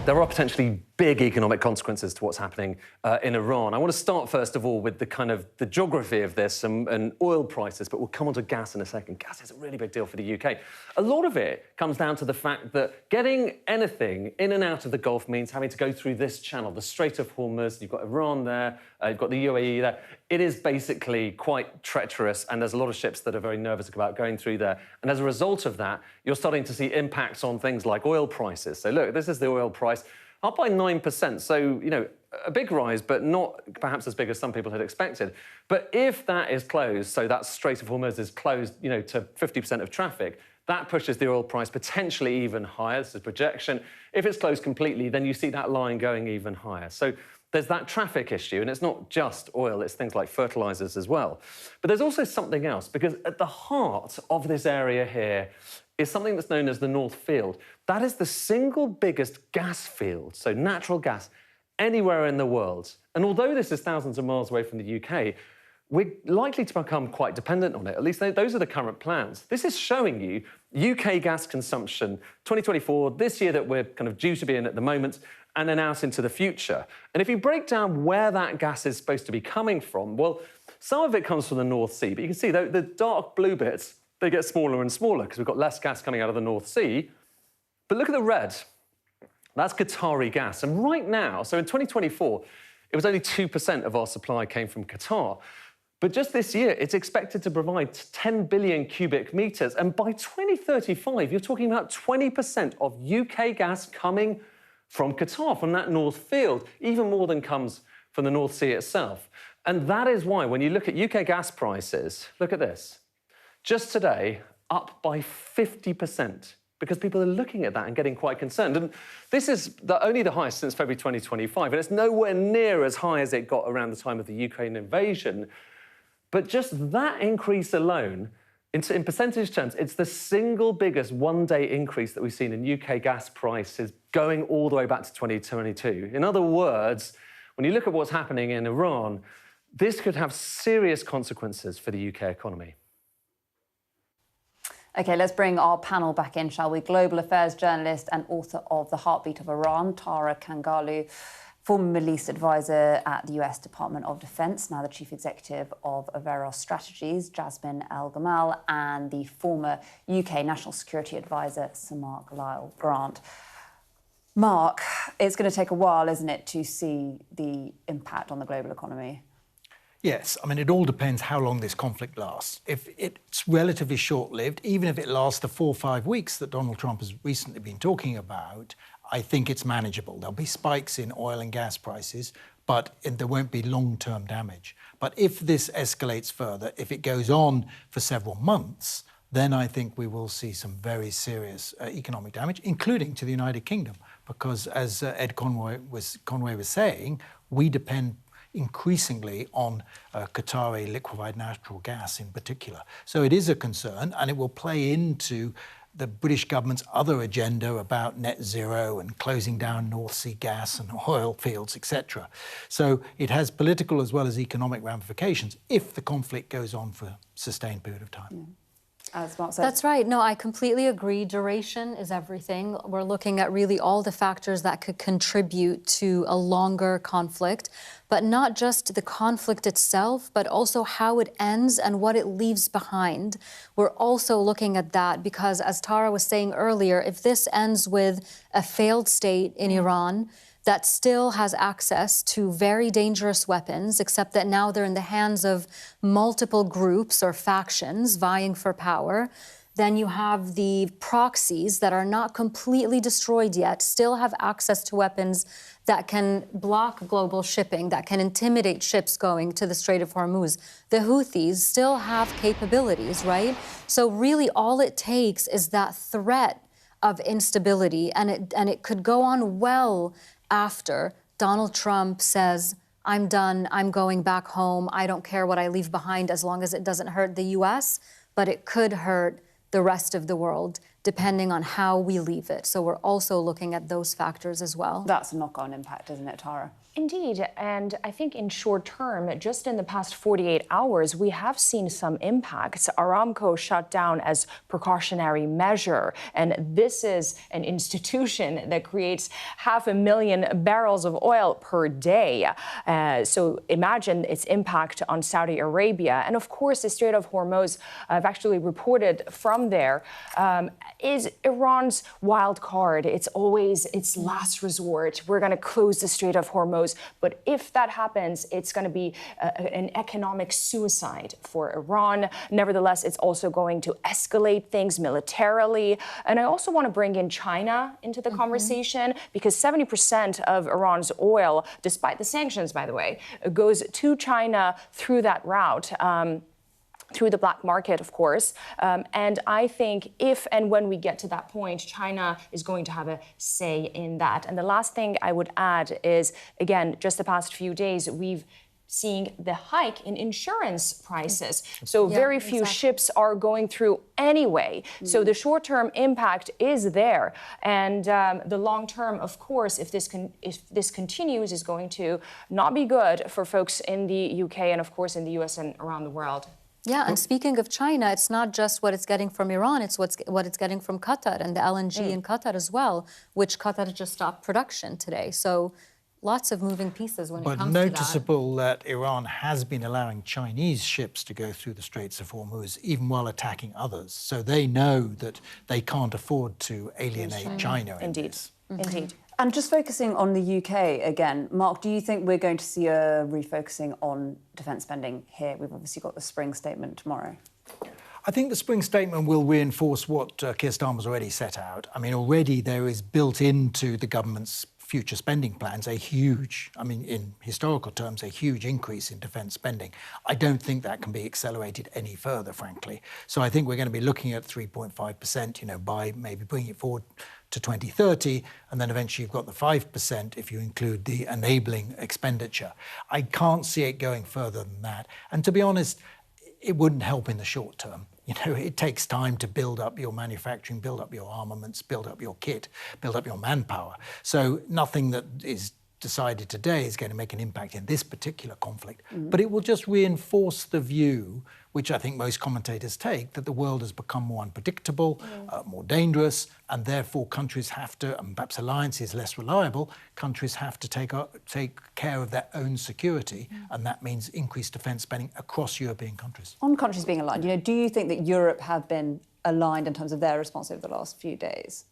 S29: There are potentially big economic consequences to what's happening in Iran. I want to start, first of all, with the geography of this and oil prices, but we'll come on to gas in a second. Gas is a really big deal for the UK. A lot of it comes down to the fact that getting anything in and out of the Gulf means having to go through this channel, the Strait of Hormuz. You've got Iran there, you've got the UAE there. It is basically quite treacherous, and there's a lot of ships that are very nervous about going through there. And as a result of that, you're starting to see impacts on things like oil prices. So look, this is the oil price, up by 9%. So, you know, a big rise, but not perhaps as big as some people had expected. But if that is closed, so that Strait of Hormuz is closed, you know, to 50% of traffic, that pushes the oil price potentially even higher. This is a projection. If it's closed completely, then you see that line going even higher. So there's that traffic issue, and it's not just oil, it's things like fertilizers as well. But there's also something else, because at the heart of this area here is something that's known as the North Field. That is the single biggest gas field, so natural gas, anywhere in the world. And although this is thousands of miles away from the UK, we're likely to become quite dependent on it. At least those are the current plans. This is showing you UK gas consumption 2024, this year that we're kind of due to be in at the moment, and then out into the future. And if you break down where that gas is supposed to be coming from, well, some of it comes from the North Sea, but you can see the dark blue bits, they get smaller and smaller because we've got less gas coming out of the North Sea. But look at the red. That's Qatari gas. And right now, so in 2024, it was only 2% of our supply came from Qatar. But just this year, it's expected to provide 10 billion cubic metres. And by 2035, you're talking about 20% of UK gas coming from Qatar, from that North Field, even more than comes from the North Sea itself. And that is why, when you look at UK gas prices, look at this. Just today, up by 50%, because people are looking at that and getting quite concerned. And this is only the highest since February 2025, and it's nowhere near as high as it got around the time of the Ukraine invasion. But just that increase alone, in percentage terms, it's the single biggest one-day increase that we've seen in UK gas prices going all the way back to 2022. In other words, when you look at what's happening in Iran, this could have serious consequences for the UK economy.
S1: OK, let's bring our panel back in, shall we? Global affairs journalist and author of The Heartbeat of Iran, Tara Kangalu, former Middle East advisor at the US Department of Defense, now the chief executive of Averos Strategies, Jasmine El-Gamal, and the former UK National Security Advisor, Sir Mark Lyle-Grant. Mark, it's going to take a while, isn't it, to see the impact on the global economy?
S9: Yes, I mean, it all depends how long this conflict lasts. If it's relatively short-lived, even if it lasts the 4 or 5 weeks that Donald Trump has recently been talking about, I think it's manageable. There'll be spikes in oil and gas prices, but there won't be long-term damage. But if this escalates further, if it goes on for several months, then I think we will see some very serious economic damage, including to the United Kingdom, because as Ed Conway was saying, we depend increasingly on Qatari liquefied natural gas in particular. So it is a concern, and it will play into the British government's other agenda about net zero and closing down North Sea gas and oil fields, etc. So it has political as well as economic ramifications if the conflict goes on for a sustained period of time.
S1: Yeah. As Mark said.
S2: That's right. No, I completely agree. Duration is everything. We're looking at really all the factors that could contribute to a longer conflict, but not just the conflict itself, but also how it ends and what it leaves behind. We're also looking at that because, as Tara was saying earlier, if this ends with a failed state in Iran that still has access to very dangerous weapons, except that now they're in the hands of multiple groups or factions vying for power. Then you have the proxies that are not completely destroyed yet, still have access to weapons that can block global shipping, that can intimidate ships going to the Strait of Hormuz. The Houthis still have capabilities, right? So really all it takes is that threat of instability, and it could go on well after Donald Trump says, I'm done, I'm going back home, I don't care what I leave behind as long as it doesn't hurt the US, but it could hurt the rest of the world, depending on how we leave it. So we're also looking at those factors as well.
S1: That's a knock-on impact, isn't it, Tara?
S8: Indeed, and I think in short term, just in the past 48 hours, we have seen some impacts. Aramco shut down as precautionary measure, and this is an institution that creates 500,000 barrels of oil per day. So imagine its impact on Saudi Arabia. And of course, the Strait of Hormuz, I've actually reported from there, is Iran's wild card. It's always its last resort. We're going to close the Strait of Hormuz. But if that happens, it's going to be an economic suicide for Iran. Nevertheless, it's also going to escalate things militarily. And I also want to bring in China into the conversation, because 70% of Iran's oil, despite the sanctions, by the way, goes to China through that route. Through the black market, of course. And I think if and when we get to that point, China is going to have a say in that. And the last thing I would add is, again, just the past few days, we've seen the hike in insurance prices. So very few ships are going through anyway. So the short-term impact is there. And the long-term, of course, if this continues, is going to not be good for folks in the UK and, of course, in the US and around the world.
S2: Yeah, and speaking of China, it's not just what it's getting from Iran, it's what it's getting from Qatar and the LNG in Qatar as well, which Qatar just stopped production today. So lots of moving pieces when it comes to that.
S9: But noticeable that Iran has been allowing Chinese ships to go through the Straits of Hormuz, even while attacking others. So they know that they can't afford to alienate China in this.
S8: Indeed.
S1: And just focusing on the UK again, Mark, do you think we're going to see a refocusing on defence spending here? We've obviously got the spring statement tomorrow.
S9: I think the spring statement will reinforce what Keir Starmer's already set out. I mean, already there is built into the government's future spending plans a huge, I mean, in historical terms, a huge increase in defence spending. I don't think that can be accelerated any further, frankly. So I think we're going to be looking at 3.5%, you know, by maybe bringing it forward to 2030, and then eventually you've got the 5% if you include the enabling expenditure. I can't see it going further than that. And to be honest, it wouldn't help in the short term. You know, it takes time to build up your manufacturing, build up your armaments, build up your kit, build up your manpower. So nothing that is decided today is going to make an impact in this particular conflict. But it will just reinforce the view, which I think most commentators take, that the world has become more unpredictable, more dangerous, and therefore countries have to, and perhaps alliances less reliable, countries have to take care of their own security, and that means increased defence spending across European countries.
S1: On countries being aligned, you know, do you think that Europe have been aligned in terms of their response over the last few days?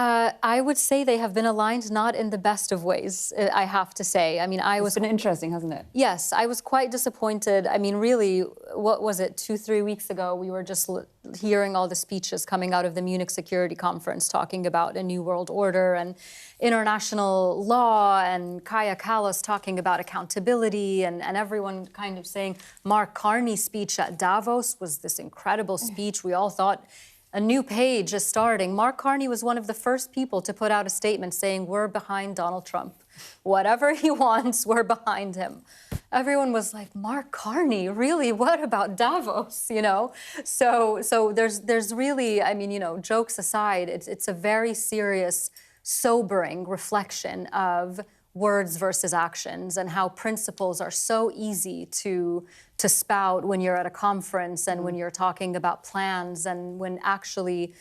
S2: I would say they have been aligned not in the best of ways, I have to say. I mean,
S1: It's been interesting, hasn't it?
S2: Yes, I was quite disappointed. I mean, really, what was it, 2-3 weeks ago, we were just hearing all the speeches coming out of the Munich Security Conference talking about a new world order and international law, and Kaja Kallas talking about accountability, and everyone kind of saying Mark Carney's speech at Davos was this incredible speech. We all thought A new page is starting. Mark Carney was one of the first people to put out a statement saying, we're behind Donald Trump. Whatever he wants, we're behind him. Everyone was like, Mark Carney, really? What about Davos, you know? So there's really, I mean, you know, jokes aside, it's a very serious, sobering reflection of words versus actions and how principles are so easy to spout when you're at a conference and when you're talking about plans and when actually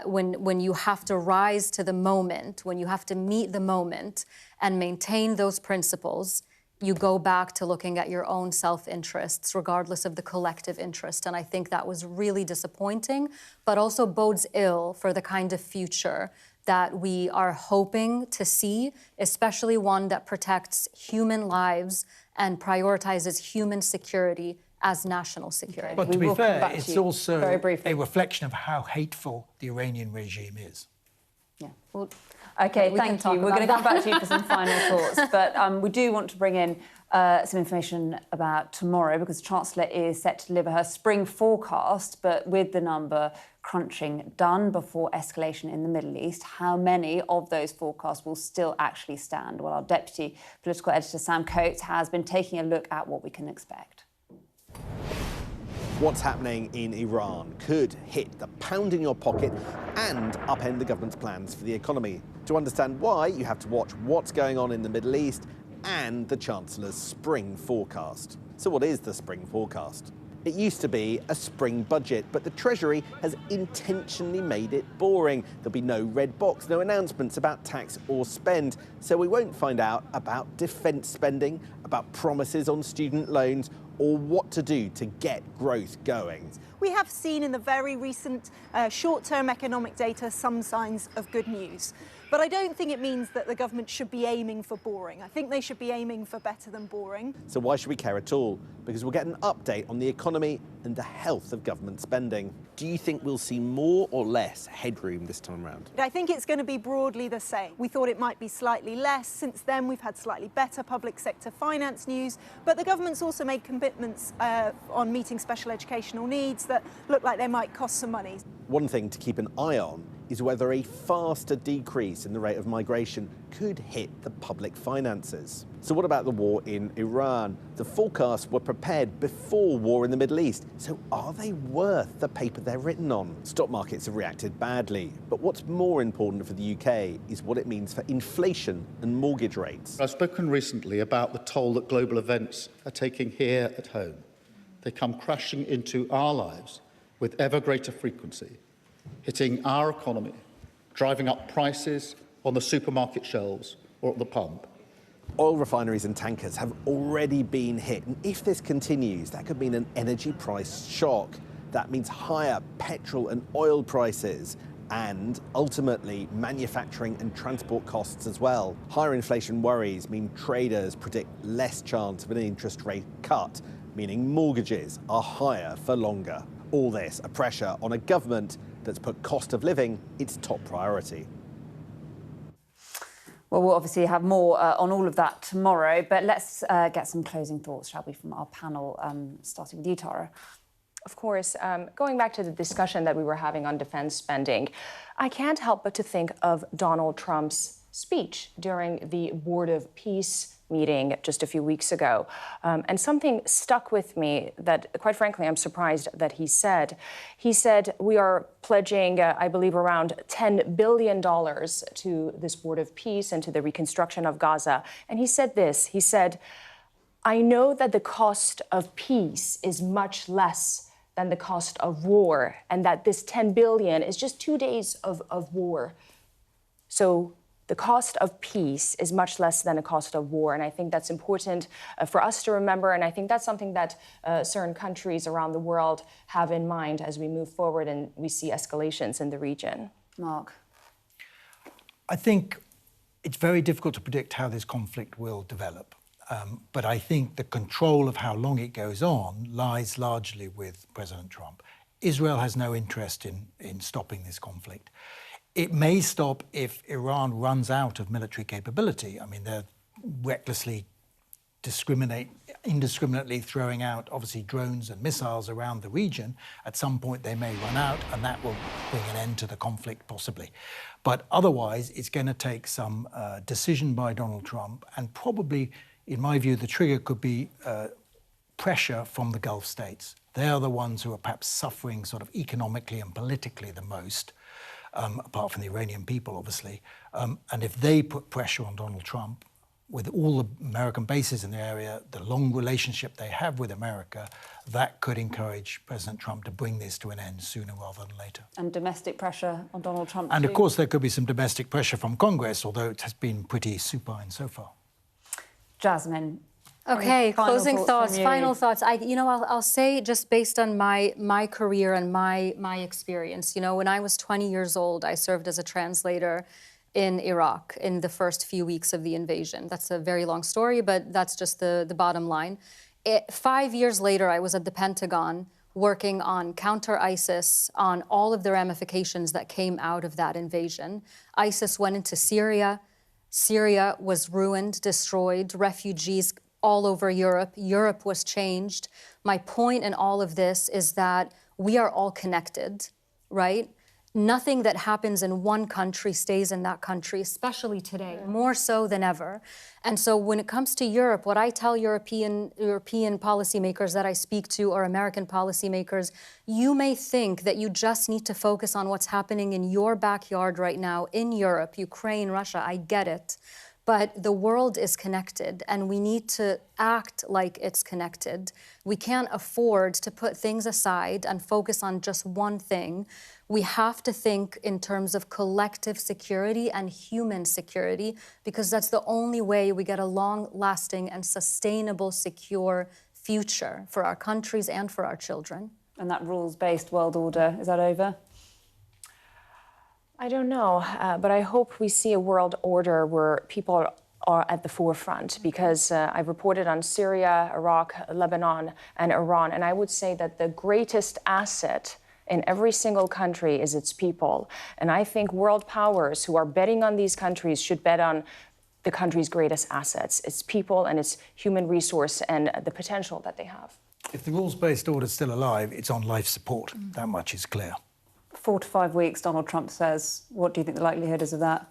S2: when you have to rise to the moment, when you have to meet the moment and maintain those principles, you go back to looking at your own self-interests, regardless of the collective interest. And I think that was really disappointing, but also bodes ill for the kind of future that we are hoping to see, especially one that protects human lives and prioritizes human security as national security.
S9: But to be fair, it's also a reflection of how hateful the Iranian regime is.
S1: Yeah. Well, okay, thank you. We're going to come back to you for some final thoughts. But we do want to bring in some information about tomorrow because the Chancellor is set to deliver her spring forecast, but with the number crunching done before escalation in the Middle East, how many of those forecasts will still actually stand? Well, our Deputy Political Editor, Sam Coates, has been taking a look at what we can expect.
S3: What's happening in Iran could hit the pound in your pocket and upend the government's plans for the economy. To understand why, you have to watch what's going on in the Middle East and the Chancellor's spring forecast. So what is the spring forecast? It used to be a spring budget, but the Treasury has intentionally made it boring. There'll be no red box, no announcements about tax or spend, so we won't find out about defence spending, about promises on student loans, or what to do to get growth going.
S7: We have seen in the very recent short-term economic data some signs of good news. But I don't think it means that the government should be aiming for boring. I think they should be aiming for better than boring.
S3: So why should we care at all? Because we'll get an update on the economy and the health of government spending. Do you think we'll see more or less headroom this time around?
S7: I think it's going to be broadly the same. We thought it might be slightly less. Since then, we've had slightly better public sector finance news. But the government's also made commitments on meeting special educational needs that look like they might cost some money.
S3: One thing to keep an eye on is whether a faster decrease in the rate of migration could hit the public finances. So what about the war in Iran? The forecasts were prepared before war in the Middle East. So are they worth the paper they're written on? Stock markets have reacted badly. But what's more important for the UK is what it means for inflation and mortgage rates.
S11: I've spoken recently about the toll that global events are taking here at home. They come crashing into our lives with ever greater frequency, hitting our economy, driving up prices on the supermarket shelves or at the pump.
S3: Oil refineries and tankers have already been hit, and if this continues, that could mean an energy price shock. That means higher petrol and oil prices and ultimately manufacturing and transport costs as well. Higher inflation worries mean traders predict less chance of an interest rate cut, meaning mortgages are higher for longer. All this a pressure on a government that's put cost of living its top priority.
S1: Well, we'll obviously have more on all of that tomorrow, but let's get some closing thoughts, shall we, from our panel, starting with you, Tara.
S8: Of course, going back to the discussion that we were having on defense spending, I can't help but to think of Donald Trump's speech during the Board of Peace meeting just a few weeks ago. And something stuck with me that, quite frankly, I'm surprised that he said. He said, we are pledging, I believe, around $10 billion to this Board of Peace and to the reconstruction of Gaza. And he said this, he said, I know that the cost of peace is much less than the cost of war, and that this 10 billion is just 2 days of war. So the cost of peace is much less than the cost of war, and I think that's important for us to remember, and I think that's something that certain countries around the world have in mind as we move forward and we see escalations in the region.
S1: Mark?
S9: I think it's very difficult to predict how this conflict will develop. But I think the control of how long it goes on lies largely with President Trump. Israel has no interest in stopping this conflict. It may stop if Iran runs out of military capability. I mean, they're recklessly discriminate indiscriminately throwing out, obviously, drones and missiles around the region, at some point they may run out, and that will bring an end to the conflict, possibly. But otherwise, it's going to take some decision by Donald Trump, and probably, in my view, the trigger could be pressure from the Gulf states. They are the ones who are perhaps suffering sort of economically and politically the most, apart from the Iranian people, obviously. And if they put pressure on Donald Trump, with all the American bases in the area, the long relationship they have with America, that could encourage President Trump to bring this to an end sooner rather than later.
S1: And domestic pressure on Donald Trump
S9: And
S1: too.
S9: of course there could be some domestic pressure from Congress, although it has been pretty supine so far.
S1: Jasmine.
S2: Okay, closing thoughts, final thoughts.
S1: I'll
S2: say, just based on my career and my experience, when I was 20 years old, I served as a translator in Iraq in the first few weeks of the invasion. That's a very long story, but that's just the bottom line. 5 years later, I was at the Pentagon working on counter-ISIS, on all of the ramifications that came out of that invasion. ISIS went into Syria. Syria was ruined, destroyed, refugees all over Europe. Europe was changed. My point in all of this is that we are all connected, right? Nothing that happens in one country stays in that country, especially today, more so than ever. And so when it comes to Europe, what I tell European policymakers that I speak to, or American policymakers, you may think that you just need to focus on what's happening in your backyard right now in Europe, Ukraine, Russia, I get it. But the world is connected, and we need to act like it's connected. We can't afford to put things aside and focus on just one thing. We have to think in terms of collective security and human security, because that's the only way we get a long-lasting and sustainable, secure future for our countries and for our children.
S1: And that rules-based world order, is that over?
S8: I don't know, but I hope we see a world order where people are at the forefront, because I've reported on Syria, Iraq, Lebanon, and Iran, and I would say that the greatest asset in every single country is its people. And I think world powers who are betting on these countries should bet on the country's greatest assets, its people and its human resource and the potential that they have.
S9: If the rules-based order is still alive, it's on life support. That much is clear.
S1: 4 to 5 weeks, Donald Trump says. What do you think the likelihood is of that?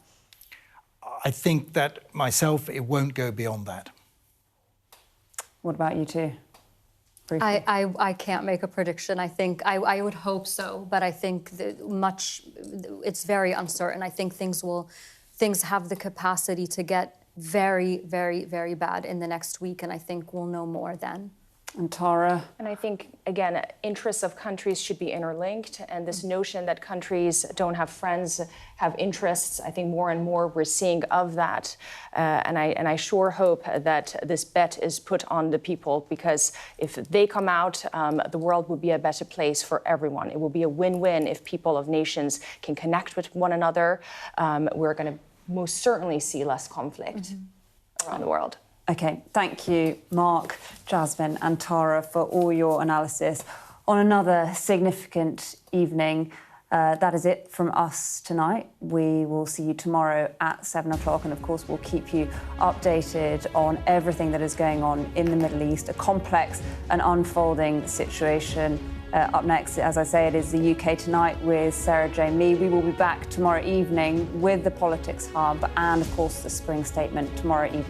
S9: I think that myself, it won't go beyond that.
S1: What about you two?
S2: I can't make a prediction. I think I would hope so, but I think it's very uncertain. I think things have the capacity to get very, very, very bad in the next week, and I think we'll know more then.
S1: And Tara?
S8: And I think, again, interests of countries should be interlinked, and this notion that countries don't have friends, have interests, I think more and more we're seeing of that. And I sure hope that this bet is put on the people, because if they come out, the world will be a better place for everyone. It will be a win-win if people of nations can connect with one another. We're going to most certainly see less conflict around the world.
S1: OK, thank you, Mark, Jasmine and Tara, for all your analysis on another significant evening. That is it from us tonight. We will see you tomorrow at 7 o'clock, and of course we'll keep you updated on everything that is going on in the Middle East, a complex and unfolding situation. Up next, as I say, it is the UK Tonight with Sarah J. Mee. We will be back tomorrow evening with the Politics Hub and, of course, the Spring Statement tomorrow evening.